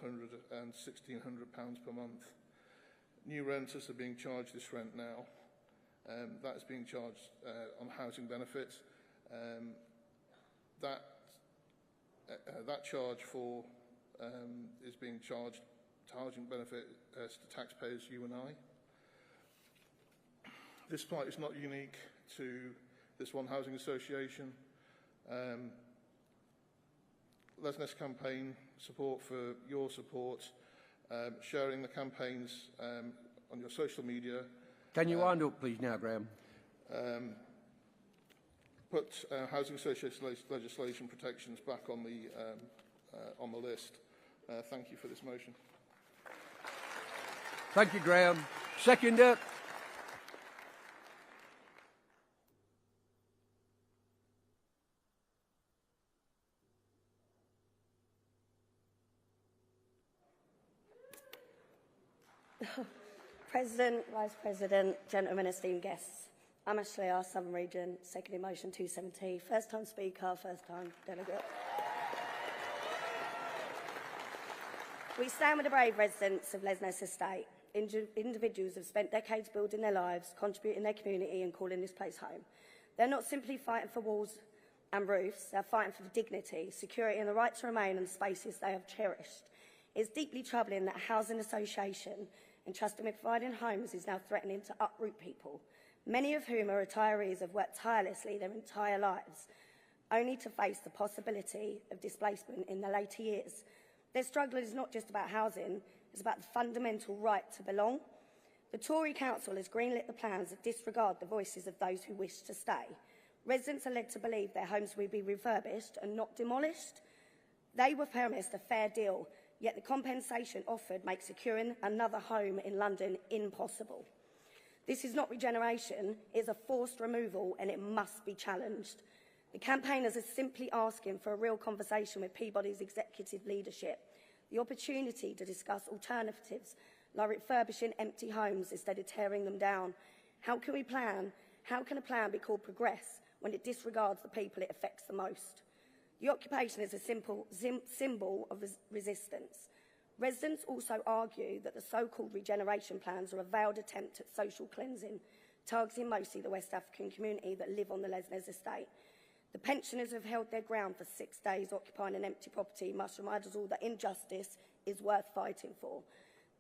£1,200 and £1,600 per month. New renters are being charged this rent now. That is being charged on housing benefit. That charge for is being charged to housing benefit to taxpayers, you and I. This plight is not unique to this one housing association. Lesness campaign support for your support, sharing the campaigns on your social media. Can you wind up, please, now, Graham? Put housing association legislation protections back on the list. Thank you for this motion. Thank you, Graham. Seconder. President, Vice President, gentlemen, esteemed guests. I'm Ashley R, Southern Region, seconding motion 270. First time speaker, first time delegate. We stand with the brave residents of Lesness Estate. Individuals have spent decades building their lives, contributing their community and calling this place home. They're not simply fighting for walls and roofs, they're fighting for the dignity, security and the right to remain in the spaces they have cherished. It's deeply troubling that a housing association entrusted with providing homes is now threatening to uproot people, many of whom are retirees, have worked tirelessly their entire lives, only to face the possibility of displacement in their later years. Their struggle is not just about housing, it's about the fundamental right to belong. The Tory Council has greenlit the plans that disregard the voices of those who wish to stay. Residents are led to believe their homes will be refurbished and not demolished. They were promised a fair deal, yet the compensation offered makes securing another home in London impossible. This is not regeneration, it's a forced removal and it must be challenged. The campaigners are simply asking for a real conversation with Peabody's executive leadership, the opportunity to discuss alternatives like refurbishing empty homes instead of tearing them down. How can a plan be called progress when it disregards the people it affects the most? The occupation is a simple symbol of resistance. Residents also argue that the so-called regeneration plans are a veiled attempt at social cleansing, targeting mostly the West African community that live on the Lesness estate. The pensioners have held their ground for 6 days occupying an empty property must remind us all that injustice is worth fighting for.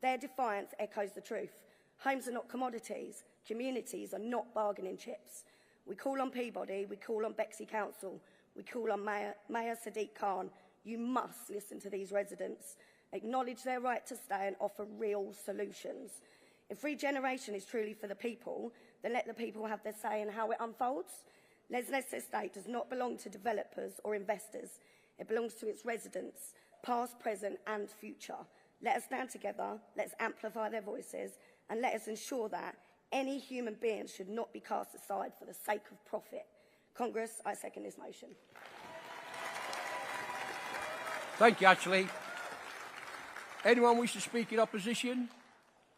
Their defiance echoes the truth. Homes are not commodities. Communities are not bargaining chips. We call on Peabody, we call on Bexley Council, we call on Mayor Sadiq Khan. You must listen to these residents, acknowledge their right to stay and offer real solutions. If regeneration is truly for the people, then let the people have their say in how it unfolds. Lesness Estate does not belong to developers or investors. It belongs to its residents, past, present and future. Let us stand together, let's amplify their voices and let us ensure that any human being should not be cast aside for the sake of profit. Congress, I second this motion. Thank you, Ashley. Anyone wish to speak in opposition?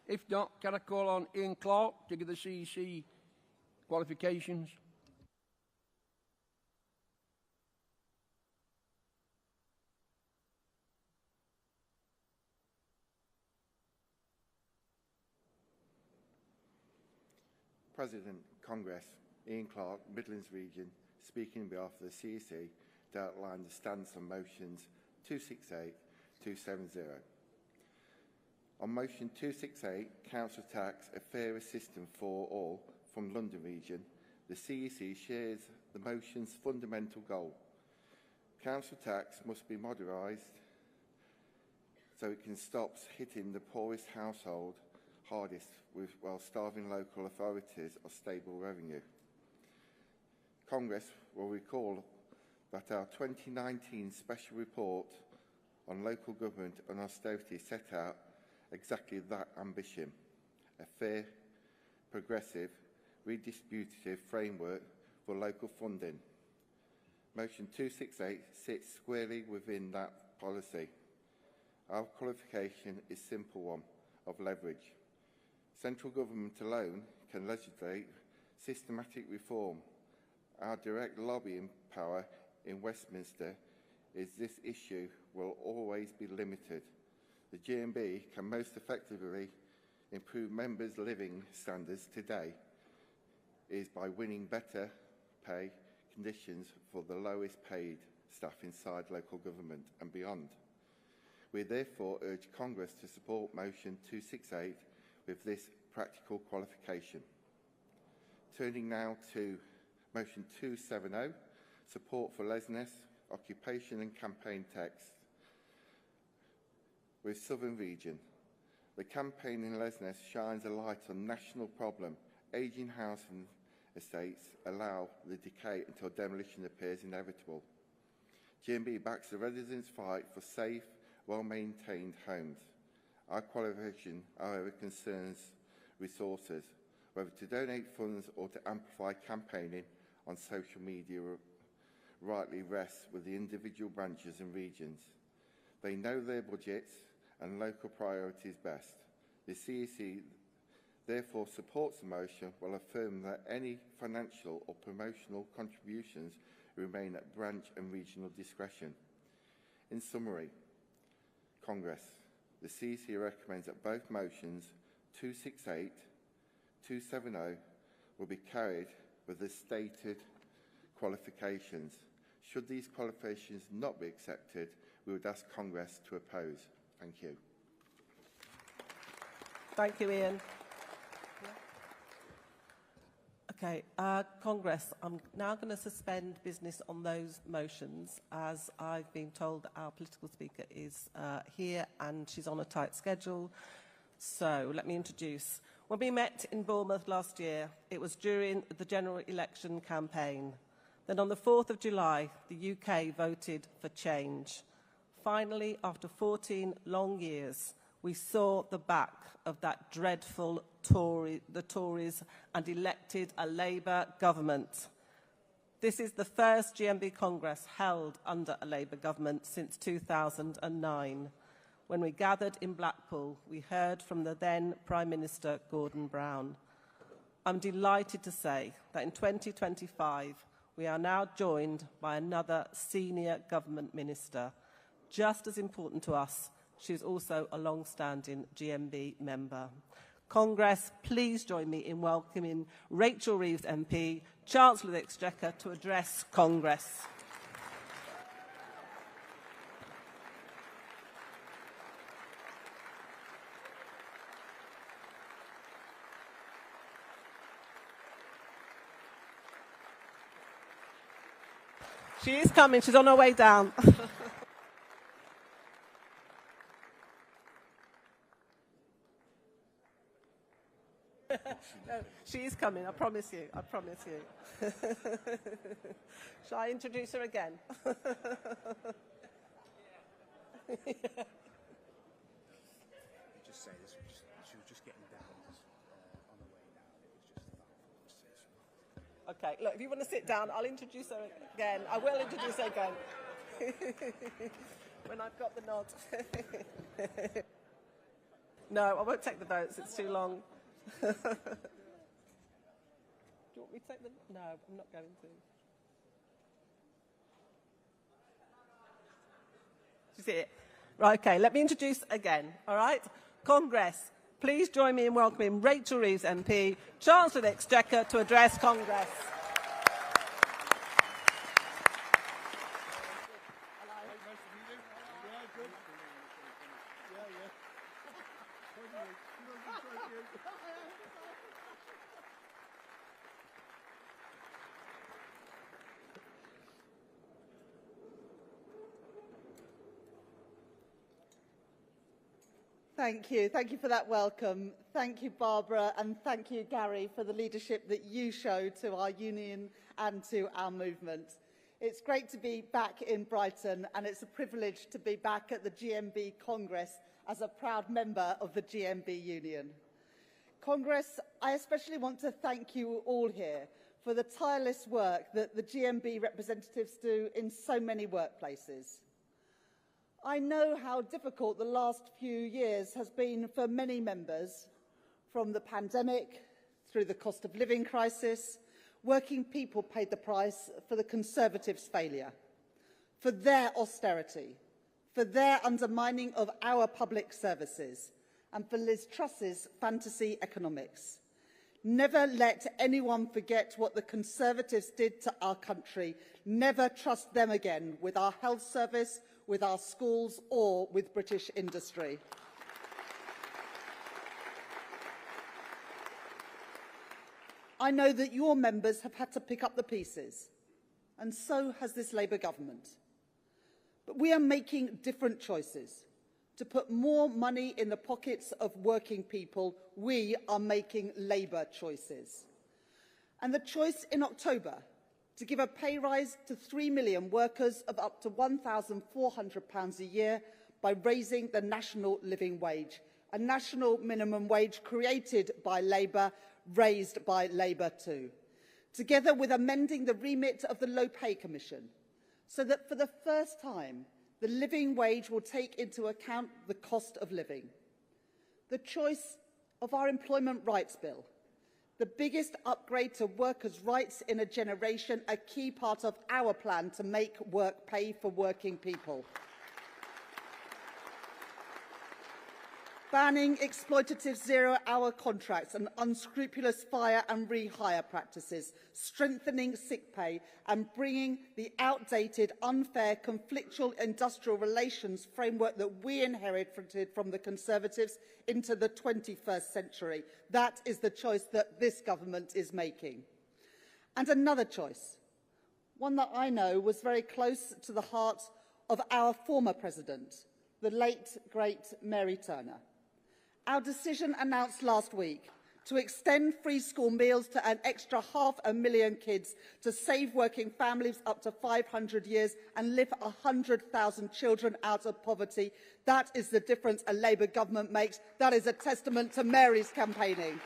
If not, can I call on Ian Clark to give the CEC qualifications? President, Congress, Ian Clark, Midlands Region, speaking on behalf of the CEC to outline the stance on motions 268, 270. On motion 268, Council Tax, a fairer system for all, from London Region, the CEC shares the motion's fundamental goal. Council tax must be modernised so it can stop hitting the poorest household hardest while starving local authorities of stable revenue. Congress will recall that our 2019 special report on local government and austerity set out exactly that ambition, a fair, progressive, redistributive framework for local funding. Motion 268 sits squarely within that policy. Our qualification is a simple one of leverage. Central government alone can legislate systematic reform. Our direct lobbying power in Westminster is this issue will always be limited. The GMB can most effectively improve members' living standards today is by winning better pay conditions for the lowest paid staff inside local government and beyond. We therefore urge Congress to support motion 268 with this practical qualification. Turning now to motion 270, support for Lesness, occupation and campaign text with Southern Region. The campaign in Lesness shines a light on national problem. Ageing housing estates allow the decay until demolition appears inevitable. GMB backs the residents' fight for safe, well-maintained homes. Our qualification, however, concerns resources, whether to donate funds or to amplify campaigning on social media rightly rests with the individual branches and regions. They know their budgets and local priorities best. The CEC therefore supports the motion while affirming that any financial or promotional contributions remain at branch and regional discretion. In summary, Congress, the CEC recommends that both motions 268, 270 will be carried with the stated qualifications. Should these qualifications not be accepted, we would ask Congress to oppose. Thank you. Thank you, Ian. Okay, Congress, I'm now going to suspend business on those motions as I've been told that our political speaker is here and she's on a tight schedule. So let me introduce. When we met in Bournemouth last year, it was during the general election campaign. Then on the 4th of July, the UK voted for change. Finally, after 14 long years, we saw the back of that dreadful the Tories and elected a Labour government. This is the first GMB Congress held under a Labour government since 2009. When we gathered in Blackpool, we heard from the then Prime Minister, Gordon Brown. I'm delighted to say that in 2025, we are now joined by another senior government minister. Just as important to us, she's also a long-standing GMB member. Congress, please join me in welcoming Rachel Reeves MP, Chancellor of the Exchequer, to address Congress. She is coming. She's on her way down. No, she is coming, I promise you, I promise you. Shall I introduce her again? Just say this, she was just getting down on the way down. It was just Okay, look, if you want to sit down, I'll introduce her again. I will introduce her again. When I've got the nod. No, I won't take the votes, it's too long. Do you want me to take them? No, I'm not going to. Do you see it? Right, okay, let me introduce again, all right? Congress, please join me in welcoming Rachel Reeves MP, Chancellor of the Exchequer, to address Congress. Thank you. Thank you for that welcome. Thank you, Barbara, and thank you, Gary, for the leadership that you show to our union and to our movement. It's great to be back in Brighton, and it's a privilege to be back at the GMB Congress as a proud member of the GMB Union. Congress, I especially want to thank you all here for the tireless work that the GMB representatives do in so many workplaces. I know how difficult the last few years has been for many members, from the pandemic through the cost of living crisis. Working people paid the price for the Conservatives' failure, for their austerity, for their undermining of our public services, and for Liz Truss's fantasy economics. Never let anyone forget what the Conservatives did to our country. Never trust them again with our health service, with our schools, or with British industry. I know that your members have had to pick up the pieces, and so has this Labour government. But we are making different choices. To put more money in the pockets of working people, we are making Labour choices. And the choice in October to give a pay rise to 3 million workers of up to £1,400 a year by raising the national living wage, a national minimum wage created by Labour, raised by Labour too, together with amending the remit of the Low Pay Commission, so that for the first time, the living wage will take into account the cost of living. The choice of our Employment Rights Bill, the biggest upgrade to workers' rights in a generation, a key part of our plan to make work pay for working people. Banning exploitative zero-hour contracts and unscrupulous fire and rehire practices, strengthening sick pay and bringing the outdated, unfair, conflictual industrial relations framework that we inherited from the Conservatives into the 21st century. That is the choice that this government is making. And another choice, one that I know was very close to the heart of our former president, the late, great Mary Turner. Our decision announced last week to extend free school meals to an extra 500,000 kids, to save working families up to 500 years and lift 100,000 children out of poverty. That is the difference a Labour government makes. That is a testament to Mary's campaigning.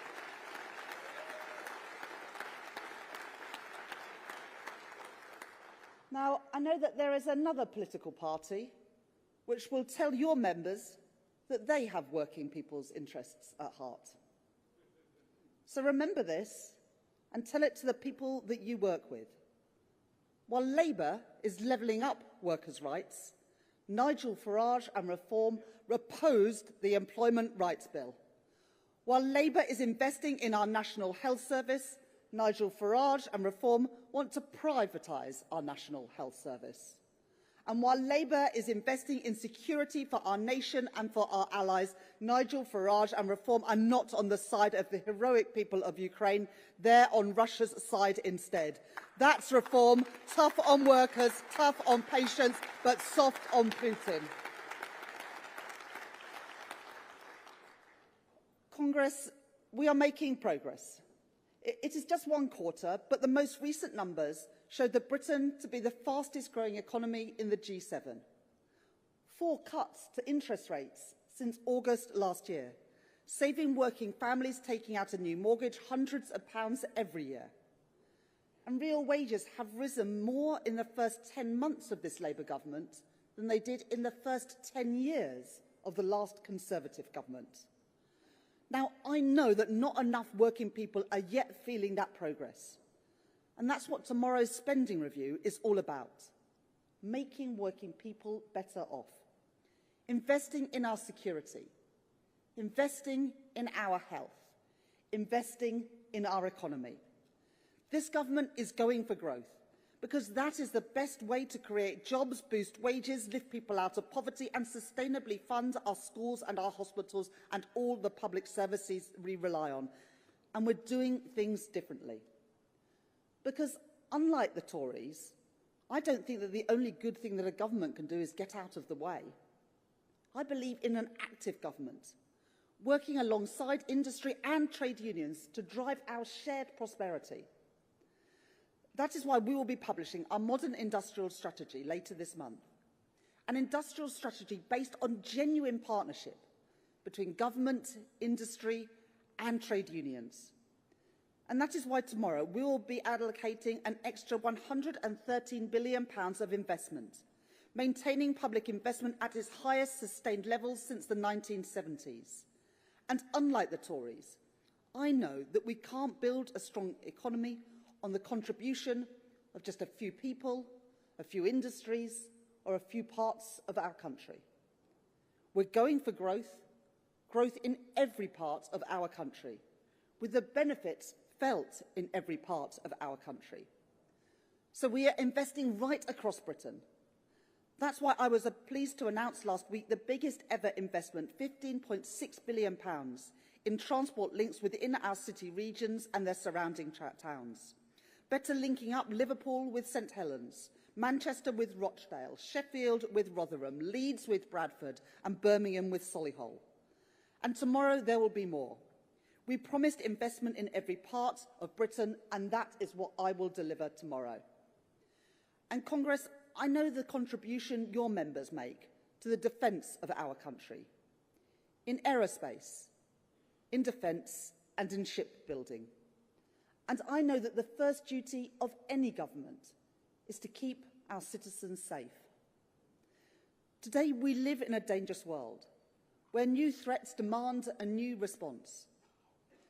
Now, I know that there is another political party which will tell your members that they have working people's interests at heart. So remember this and tell it to the people that you work with. While Labour is levelling up workers' rights, Nigel Farage and Reform opposed the Employment Rights Bill. While Labour is investing in our National Health Service, Nigel Farage and Reform want to privatise our National Health Service. And while Labour is investing in security for our nation and for our allies, Nigel Farage and Reform are not on the side of the heroic people of Ukraine. They're on Russia's side instead. That's Reform, tough on workers, tough on patients, but soft on Putin. Congress, we are making progress. It is just one quarter, but the most recent numbers showed that Britain to be the fastest growing economy in the G7. 4 cuts to interest rates since August last year, saving working families taking out a new mortgage hundreds of pounds every year. And real wages have risen more in the first 10 months of this Labour government than they did in the first 10 years of the last Conservative government. Now, I know that not enough working people are yet feeling that progress. And that's what tomorrow's spending review is all about. Making working people better off. Investing in our security. Investing in our health. Investing in our economy. This government is going for growth because that is the best way to create jobs, boost wages, lift people out of poverty and sustainably fund our schools and our hospitals and all the public services we rely on. And we're doing things differently. Because unlike the Tories, I don't think that the only good thing that a government can do is get out of the way. I believe in an active government, working alongside industry and trade unions to drive our shared prosperity. That is why we will be publishing our modern industrial strategy later this month. An industrial strategy based on genuine partnership between government, industry and trade unions. And that is why tomorrow we will be allocating an extra £113 billion of investment, maintaining public investment at its highest sustained levels since the 1970s. And unlike the Tories, I know that we can't build a strong economy on the contribution of just a few people, a few industries, or a few parts of our country. We're going for growth, growth in every part of our country, with the benefits felt in every part of our country. So we are investing right across Britain. That's why I was pleased to announce last week the biggest ever investment, £15.6 billion, in transport links within our city regions and their surrounding towns. Better linking up Liverpool with St Helens, Manchester with Rochdale, Sheffield with Rotherham, Leeds with Bradford, and Birmingham with Solihull. And tomorrow there will be more. We promised investment in every part of Britain, and that is what I will deliver tomorrow. And Congress, I know the contribution your members make to the defence of our country, in aerospace, in defence, and in shipbuilding. And I know that the first duty of any government is to keep our citizens safe. Today, we live in a dangerous world where new threats demand a new response.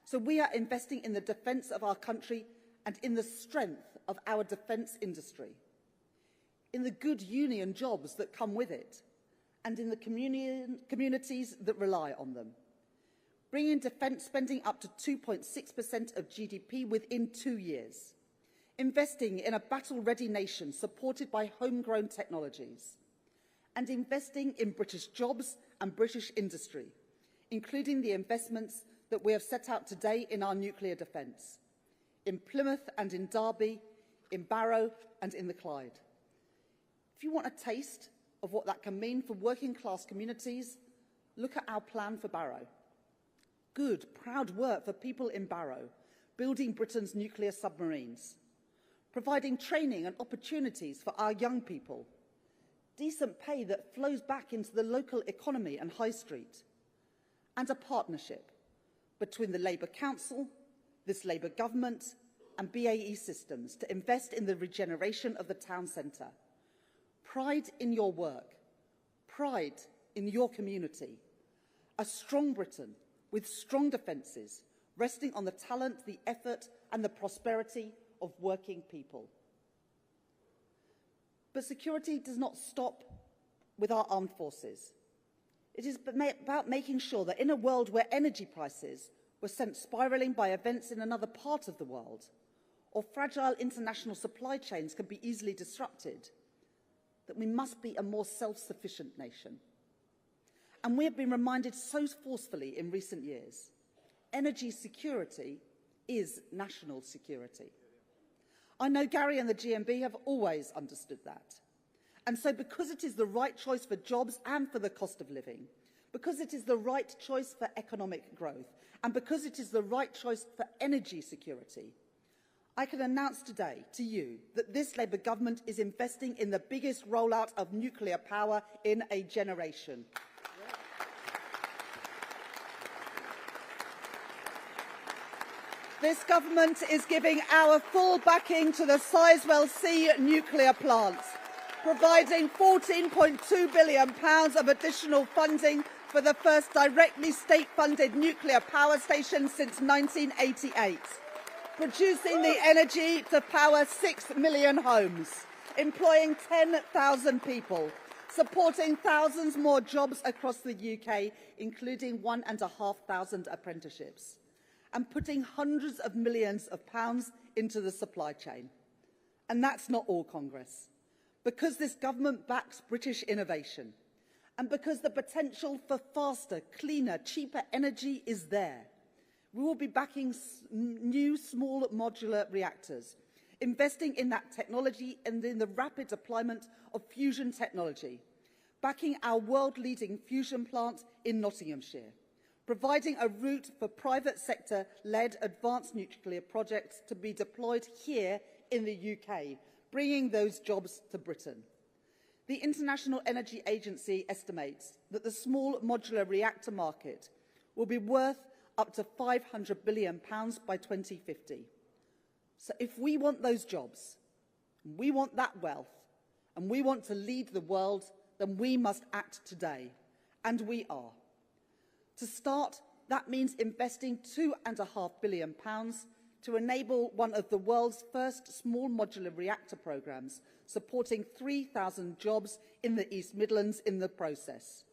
So we are investing in the defence of our country and in the strength of our defence industry, in the good union jobs that come with it, and in the communities that rely on them, bringing defence spending up to 2.6% of GDP within 2 years, investing in a battle-ready nation supported by homegrown technologies, and investing in British jobs and British industry, including the investments that we have set out today in our nuclear defence, in Plymouth and in Derby, in Barrow and in the Clyde. If you want a taste of what that can mean for working-class communities, look at our plan for Barrow. Good, proud work for people in Barrow, building Britain's nuclear submarines, providing training and opportunities for our young people, decent pay that flows back into the local economy and high street, and a partnership between the Labour Council, this Labour government, and BAE Systems to invest in the regeneration of the town centre. Pride in your work, pride in your community, a strong Britain with strong defences, resting on the talent, the effort and the prosperity of working people. But security does not stop with our armed forces. It is about making sure that in a world where energy prices were sent spiralling by events in another part of the world, or fragile international supply chains can be easily disrupted, that we must be a more self-sufficient nation. And we have been reminded so forcefully in recent years, energy security is national security. I know Gary and the GMB have always understood that. And so because it is the right choice for jobs and for the cost of living, because it is the right choice for economic growth, and because it is the right choice for energy security, I can announce today to you that this Labour government is investing in the biggest rollout of nuclear power in a generation. This government is giving our full backing to the Sizewell C nuclear plant, providing £14.2 billion of additional funding for the first directly state-funded nuclear power station since 1988, producing the energy to power 6 million homes, employing 10,000 people, supporting thousands more jobs across the UK, including 1,500 apprenticeships, and putting hundreds of millions of pounds into the supply chain. And that's not all, Congress. Because this government backs British innovation, and because the potential for faster, cleaner, cheaper energy is there, we will be backing new small modular reactors, investing in that technology and in the rapid deployment of fusion technology, backing our world-leading fusion plant in Nottinghamshire, providing a route for private sector-led advanced nuclear projects to be deployed here in the UK, bringing those jobs to Britain. The International Energy Agency estimates that the small modular reactor market will be worth up to £500 billion by 2050. So if we want those jobs, we want that wealth, and we want to lead the world, then we must act today. And we are. To start, that means investing £2.5 billion to enable one of the world's first small modular reactor programs, supporting 3,000 jobs in the East Midlands in the process.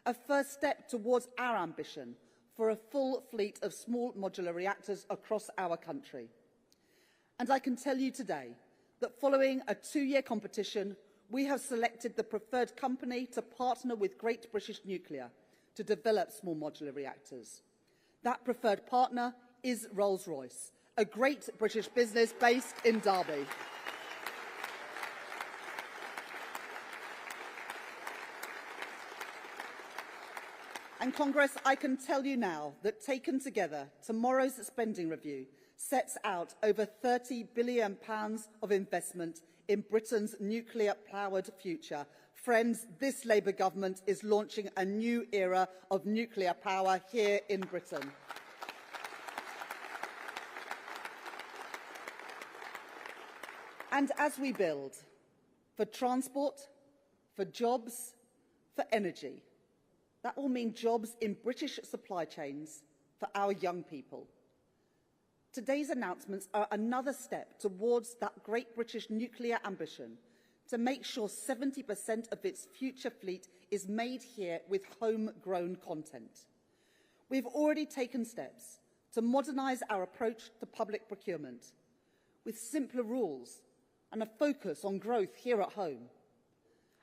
A first step towards our ambition for a full fleet of small modular reactors across our country. And I can tell you today that following a 2-year competition, we have selected the preferred company to partner with Great British Nuclear to develop small modular reactors. That preferred partner is Rolls-Royce, a great British business based in Derby. And Congress, I can tell you now that taken together, tomorrow's spending review sets out over £30 billion of investment in Britain's nuclear-powered future. Friends, this Labour government is launching a new era of nuclear power here in Britain. And as we build for transport, for jobs, for energy, that will mean jobs in British supply chains for our young people. Today's announcements are another step towards that great British nuclear ambition to make sure 70% of its future fleet is made here with homegrown content. We've already taken steps to modernise our approach to public procurement with simpler rules and a focus on growth here at home.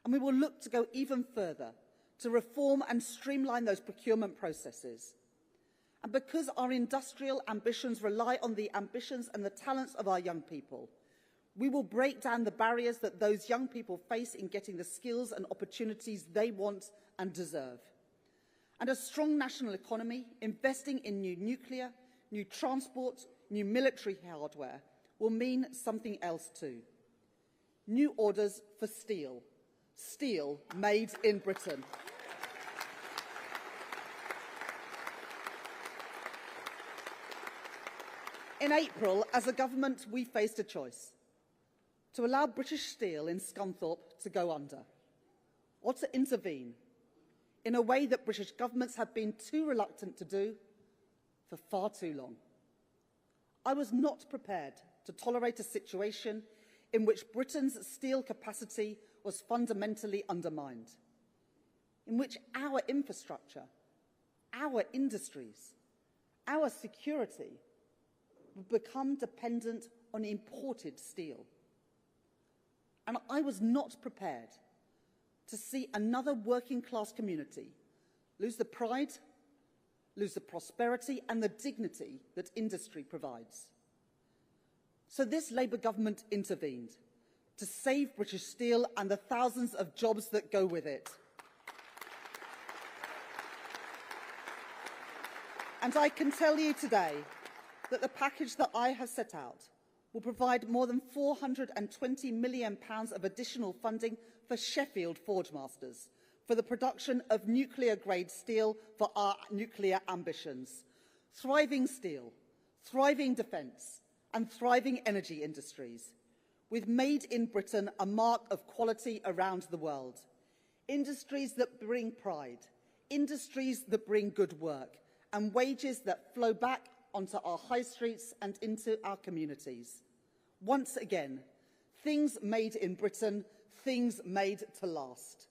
And we will look to go even further to reform and streamline those procurement processes. And because our industrial ambitions rely on the ambitions and the talents of our young people, we will break down the barriers that those young people face in getting the skills and opportunities they want and deserve. And a strong national economy, investing in new nuclear, new transport, new military hardware will mean something else too. New orders for steel. Steel made in Britain. In April, as a government, we faced a choice: to allow British Steel in Scunthorpe to go under, or to intervene in a way that British governments have been too reluctant to do for far too long. I was not prepared to tolerate a situation in which Britain's steel capacity was fundamentally undermined, in which our infrastructure, our industries, our security would become dependent on imported steel. And I was not prepared to see another working-class community lose the pride, lose the prosperity and the dignity that industry provides. So this Labour government intervened to save British Steel and the thousands of jobs that go with it. And I can tell you today that the package that I have set out will provide more than £420 million of additional funding for Sheffield Forgemasters for the production of nuclear-grade steel for our nuclear ambitions. Thriving steel, thriving defence and thriving energy industries, with Made in Britain a mark of quality around the world. Industries that bring pride, industries that bring good work, and wages that flow back onto our high streets and into our communities. Once again, things made in Britain, things made to last.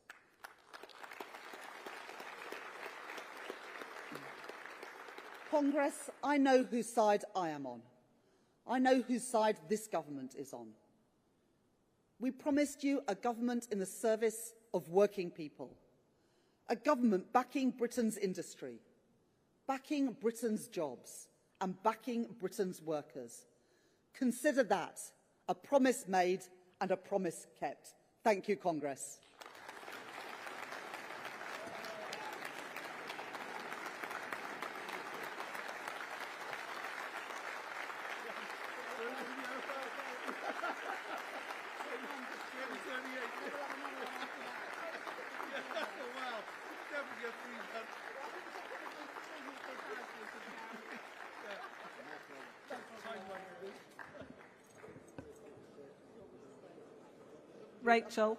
Congress, I know whose side I am on. I know whose side this government is on. We promised you a government in the service of working people, a government backing Britain's industry, backing Britain's jobs, and backing Britain's workers. Consider that a promise made and a promise kept. Thank you, Congress. Rachel.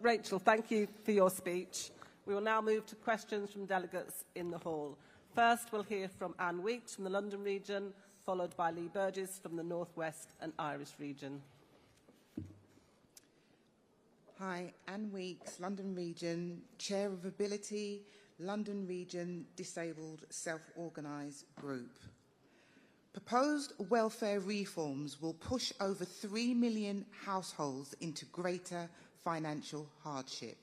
Rachel, thank you for your speech. We will now move to questions from delegates in the hall. First, we'll hear from Anne Weeks from the London region, followed by Lee Burgess from the North West and Irish region. Hi, Anne Weeks, London region, Chair of Ability, London region Disabled Self-Organised Group. Proposed welfare reforms will push over 3 million households into greater financial hardship,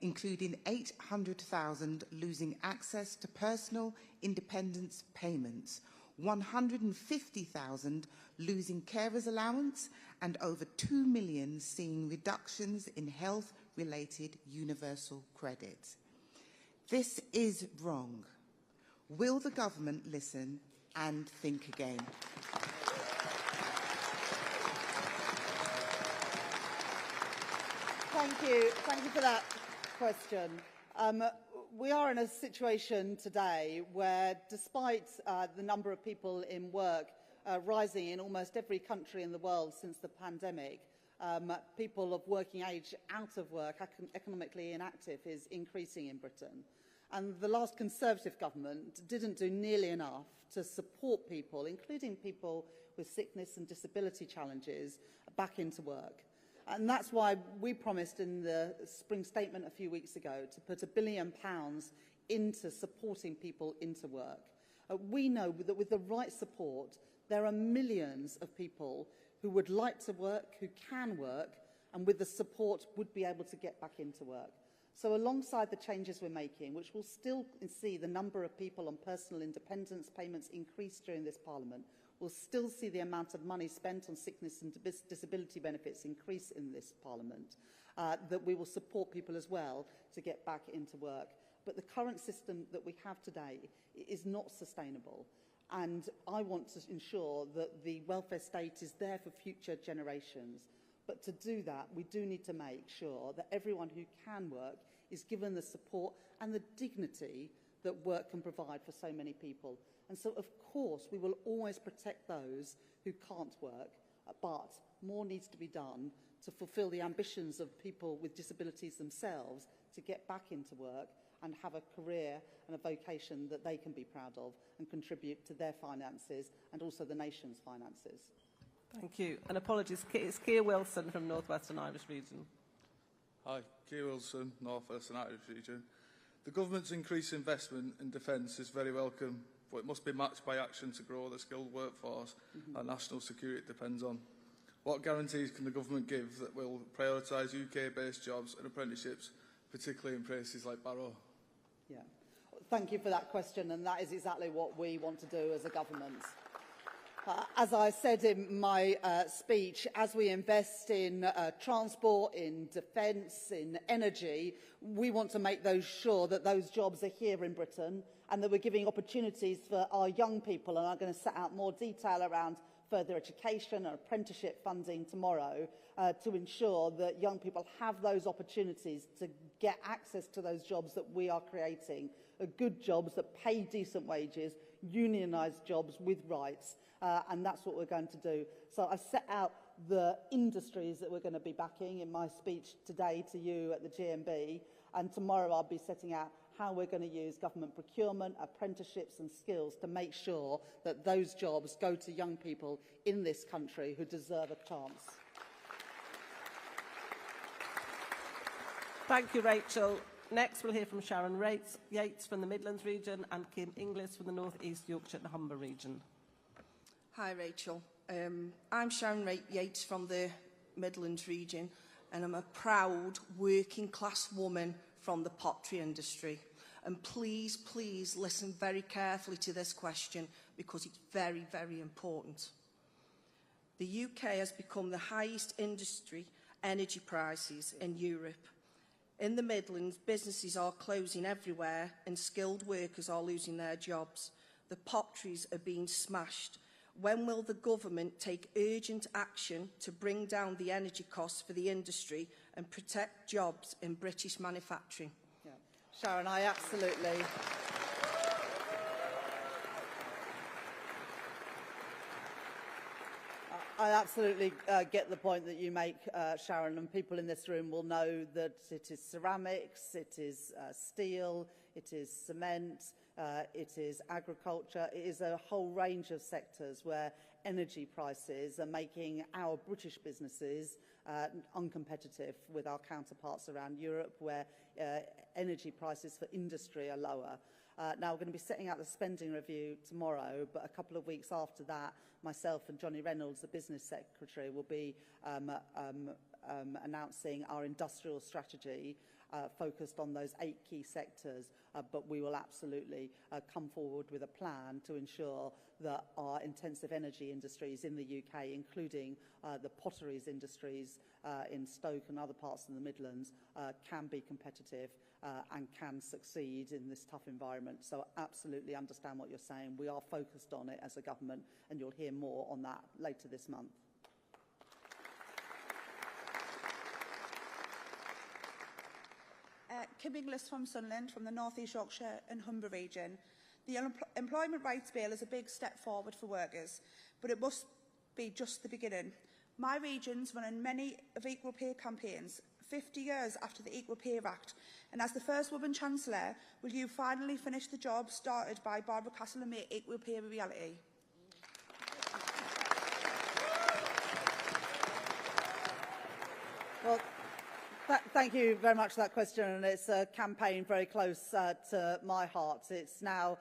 including 800,000 losing access to personal independence payments, 150,000 losing carers allowance, and over 2 million seeing reductions in health-related universal credit. This is wrong. Will the government listen and think again? Thank you for that question. We are in a situation today where, despite the number of people in work rising in almost every country in the world since the pandemic, people of working age out of work, economically inactive, is increasing in Britain. And the last Conservative government didn't do nearly enough to support people, including people with sickness and disability challenges, back into work. And that's why we promised in the spring statement a few weeks ago to put £1 billion into supporting people into work. We know that with the right support, there are millions of people who would like to work, who can work, and with the support would be able to get back into work. So alongside the changes we're making, which will still see the number of people on personal independence payments increase during this Parliament, we'll still see the amount of money spent on sickness and disability benefits increase in this Parliament, that we will support people as well to get back into work. But the current system that we have today is not sustainable. And I want to ensure that the welfare state is there for future generations. But to do that, we do need to make sure that everyone who can work is given the support and the dignity that work can provide for so many people. And so, of course, we will always protect those who can't work, but more needs to be done to fulfil the ambitions of people with disabilities themselves to get back into work and have a career and a vocation that they can be proud of and contribute to their finances and also the nation's finances. Thank you. And apologies, it's Keir Wilson from North West and Irish region. Hi, Keir Wilson, North West and Irish region. The government's increased investment in defence is very welcome, but it must be matched by action to grow the skilled workforce our national security depends on. What guarantees can the government give that will prioritise UK-based jobs and apprenticeships, particularly in places like Barrow? Yeah. Thank you for that question, and that is exactly what we want to do as a government. As I said in my speech, as we invest in transport, in defence, in energy, we want to make sure that those jobs are here in Britain and that we're giving opportunities for our young people. And I'm going to set out more detail around further education and apprenticeship funding tomorrow to ensure that young people have those opportunities to get access to those jobs that we are creating, good jobs that pay decent wages, unionised jobs with rights. And that's what we're going to do. So I've set out the industries that we're going to be backing in my speech today to you at the GMB, and tomorrow I'll be setting out how we're going to use government procurement, apprenticeships and skills to make sure that those jobs go to young people in this country who deserve a chance. Thank you, Rachel. Next, we'll hear from Sharon Yates from the Midlands region and Kim Inglis from the North East Yorkshire and Humber region. Hi, Rachel. I'm Sharon Yates from the Midlands region, and I'm a proud working-class woman from the pottery industry. And please, please listen very carefully to this question because it's very, very important. The UK has become the highest industry energy prices in Europe. In the Midlands, businesses are closing everywhere and skilled workers are losing their jobs. The potteries are being smashed. When will the government take urgent action to bring down the energy costs for the industry and protect jobs in British manufacturing? Yeah. Sharon, I absolutely get the point that you make, Sharon, and people in this room will know that it is ceramics, it is steel, it is cement, it is agriculture, it is a whole range of sectors where energy prices are making our British businesses uncompetitive with our counterparts around Europe, where energy prices for industry are lower. Now, we're going to be setting out the spending review tomorrow, but a couple of weeks after that, myself and Johnny Reynolds, the Business Secretary, will be announcing our industrial strategy focused on those 8 key sectors, but we will absolutely come forward with a plan to ensure that our intensive energy industries in the UK, including the potteries industries in Stoke and other parts of the Midlands, can be competitive and can succeed in this tough environment. So I absolutely understand what you're saying. We are focused on it as a government, and you'll hear more on that later this month. Kim Inglis from Sunderland, from the North East Yorkshire and Humber region. The Employment Rights Bill is a big step forward for workers, but it must be just the beginning. My region's running many of equal pay campaigns, 50 years after the Equal Pay Act, and as the first woman Chancellor, will you finally finish the job started by Barbara Castle and make equal pay a reality? Well, thank you very much for that question, and it's a campaign very close to my heart. It's now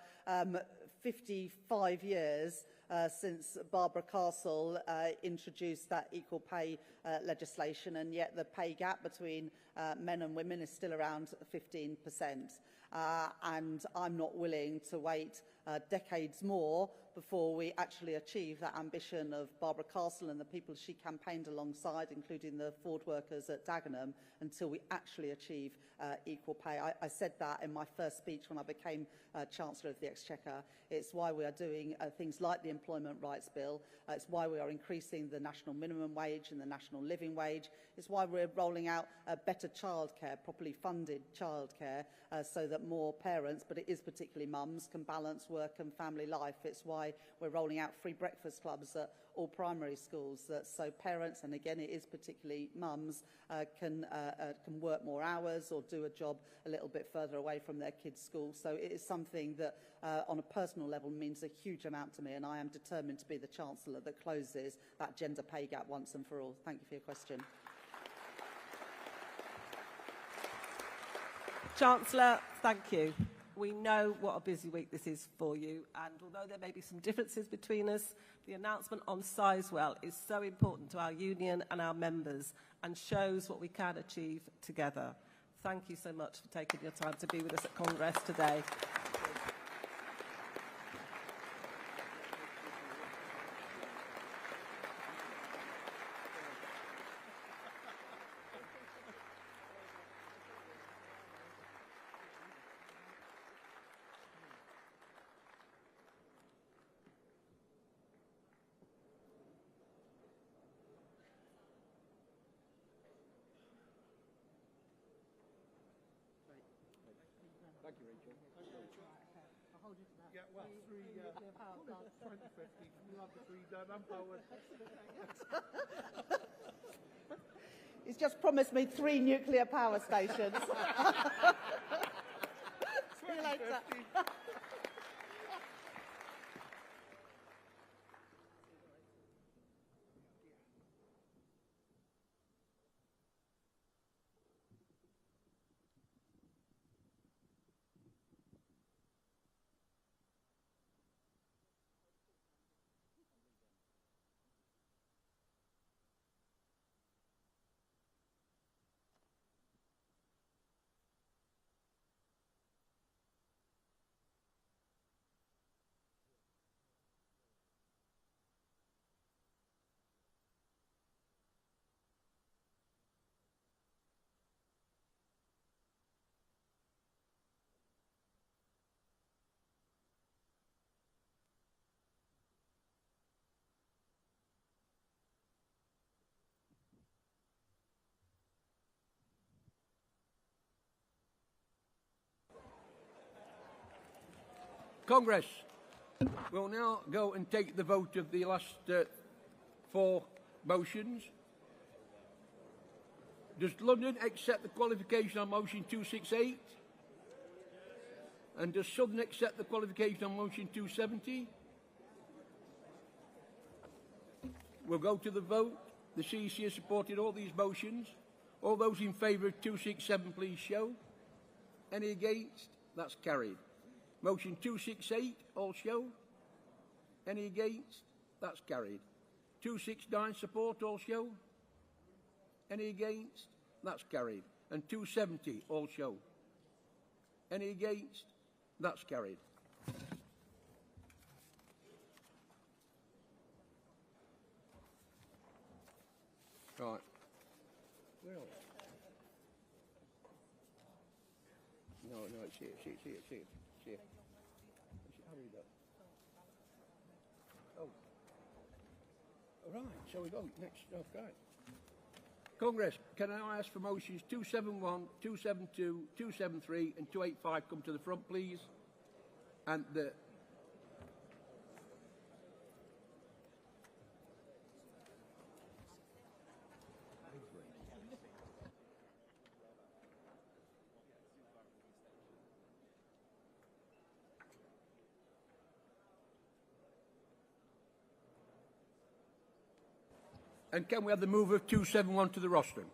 55 years since Barbara Castle introduced that equal pay legislation, and yet the pay gap between men and women is still around 15%. And I'm not willing to wait decades more before we actually achieve that ambition of Barbara Castle and the people she campaigned alongside, including the Ford workers at Dagenham, until we actually achieve equal pay. I said that in my first speech when I became Chancellor of the Exchequer. It's why we are doing things like the Employment Rights Bill. It's why we are increasing the national minimum wage and the national living wage. It's why we're rolling out better childcare, properly funded childcare, so that more parents, but it is particularly mums, can balance work and family life. It's why we're rolling out free breakfast clubs at all primary schools, so parents, and again it is particularly mums, can work more hours or do a job a little bit further away from their kids' school. So it is something that on a personal level means a huge amount to me, and I am determined to be the Chancellor that closes that gender pay gap once and for all. Thank you for your question. Chancellor, thank you. We know what a busy week this is for you, and although there may be some differences between us, the announcement on Sizewell is so important to our union and our members and shows what we can achieve together. Thank you so much for taking your time to be with us at Congress today. Thank you, Rachel. I'll hold you to that. Yeah, well, 2050, we'll have the 3 done. I'm powered. He's just promised me 3 nuclear power stations. See you later. Congress will now go and take the vote of the last 4 motions. Does London accept the qualification on motion 268? And does Southern accept the qualification on motion 270? We'll go to the vote. The CEC has supported all these motions. All those in favour of 267, please show. Any against? That's carried. Motion 268, all show. Any against? That's carried. 269, support, all show. Any against? That's carried. And 270, all show. Any against? That's carried. Right. Where are we? No, it's here, it's here. Hurry up. Oh. Right, so we go next. Okay. Congress, can I ask for motions 271, 272, 273 and 285 come to the front, please? And the... And can we have the move of 271 to the rostrum?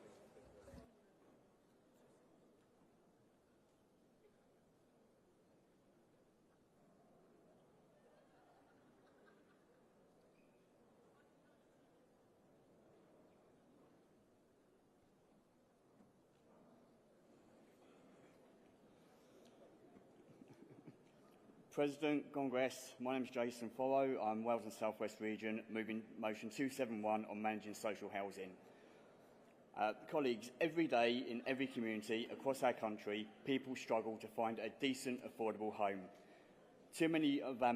President, Congress, my name is Jason Follow. I'm Wales and South West Region, moving motion 271 on managing social housing. Colleagues, every day in every community across our country, people struggle to find a decent, affordable home. Too many of our